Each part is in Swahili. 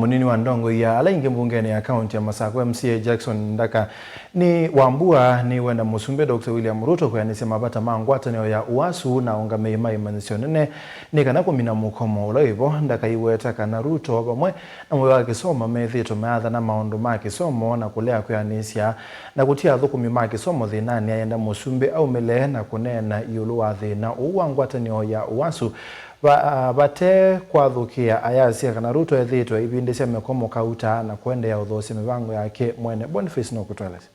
munini wa ndongo ya alaingi mbungeni ya kaunti ya Masako MCA Jackson Ndaka ni wambua niwenda musumbe Dr. William Ruto Kwianisya mavata ngwatanio ya UASU na aungamii iimanyisyo nene ni kana kumina Mukomo wivo Ndaka aweta kana Ruto vamwe na muvia kisomo methiitwe mayathana maundu ma kisomo na kulea kwianiisya na kutia athukumi kisomo thinani ayenda musumbe aumile na kunena iulu wa thina uwa ngwatanio ya UASU bate kwathukia ayasya kana Ruto ethiitwe ibindisya Mukomo kauta na kwenda ya uthosi mivango yake mwene Boniface no kutweleza.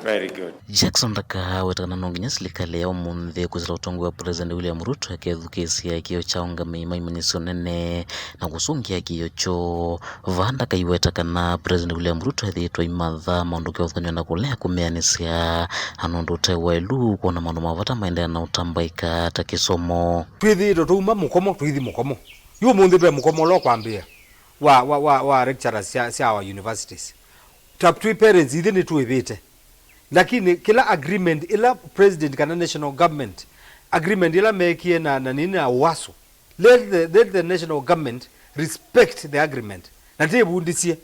Very good. Jackson Ndaka wetakana nonginya serikali ya umunthe kuzira utongo wa President William Ruto akethukisia kio cha aungamii iimanyisyo nene na kusungia kio cho vanda kaiwetakana President William Ruto ethiitwe imatha maundu kiothanywa na kulea kwianiisya anundu tewelu kuona maundu mavata maendelea na utambaika ta kisomo twithito tuma Mukomo twithi Mukomo yu munthi twe Mukomo lo kwambia wa lecturers cia our universities top three parents ithe ni tuivite lakini kila agreement ila president kana national government agreement ila mekie na nini na UASU let the national government respect the agreement na tebundisie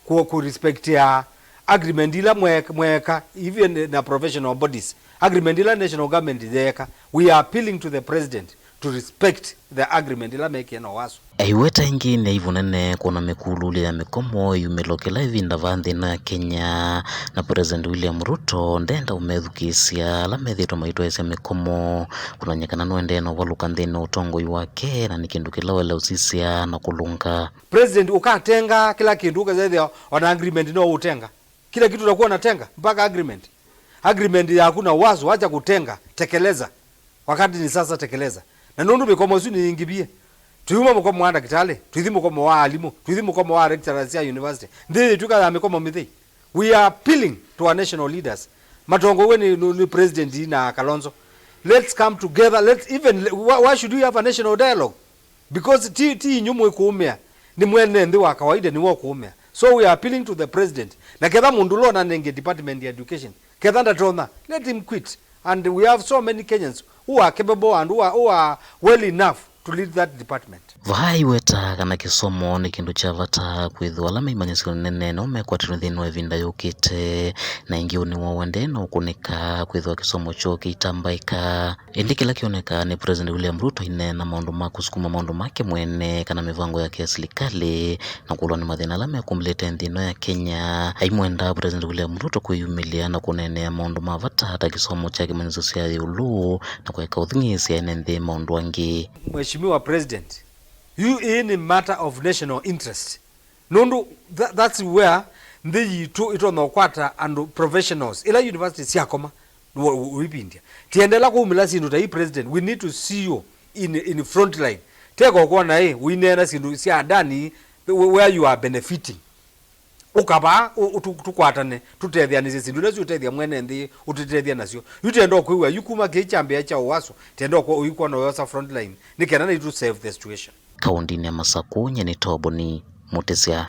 ku respect ya agreement ila mweka even na professional bodies agreement ila national government zeka we are appealing to the president to respect the agreement ila mekie na UASU aiweta ingine ivunene kuna mikulule ya Mukomo yumelokela ivinda vanthi na Kenya na President William Ruto ndenda umethukisya la methiitwe maitwesya Mukomo kunanyekana nwende na waluka nthini utongo wake na ni kindu kila wele usisya na kulunga president ukatenga kila kindu ukazethia ona agreement no utenga kila kitu utakuwa unatenga mpaka agreement ya hakuna wazo acha kutenga tekeleza wakati ni sasa tekeleza na nundu Mukomo su ni ingibie tuyuma Mukomo anda kitale tuithi Mukomo wa alimu tuithi Mukomo wa lecturers ya university ndiye tukala Mukomo mithi we are appealing to our national leaders matongo weni ni president na Kalonzo let's come together let's even why should we have a national dialogue because ti nyumu ikuumia ni mwene ndi wa kawaida ni wa kuumia so we are appealing to the president na kedha mundu lo na nenge department ya education kedha ndatona let him quit and we have so many Kenyans who are capable and who are well enough to lead that department. Vaiweta kana kisomo ni kindu cha vata kwithwa la iimanyisyo nene no mekwatira thini wa vinda yukite na ingi uni wa wende no kunika kwithwa kisomo cho kitambaika indi kila kioneka ni President William Ruto inena maundu ma kusukuma maundu make mwene kana mivango yake ya serikali na kulwa ni mathina la mekumlete nthino ya Kenya aimwenda President William Ruto kuyumilia na kunenea maundu mavata hata kisomo cha iimanyisyo cia yulu na kuweka uthingisya ene nthi maundu angi. Mheshimiwa President, you in a matter of national interest. Nundu that's where the ito no kwata and professionals ila university siakoma wipindia. Tiendela kuumila sindu ta president we need to see you in front line. Teko kwa na we nena sindu sia adani where you are benefiting. Ukaba tukwatane tutethia nisi sindu lesu utethia mwene nthi utethia nasyo yutendo kwiwa yukuma kichambia cha UASU tendo kwa uyikwa no yosa front line nikena na to save the situation kaundini ya Masako nyeni tobo ni mutesya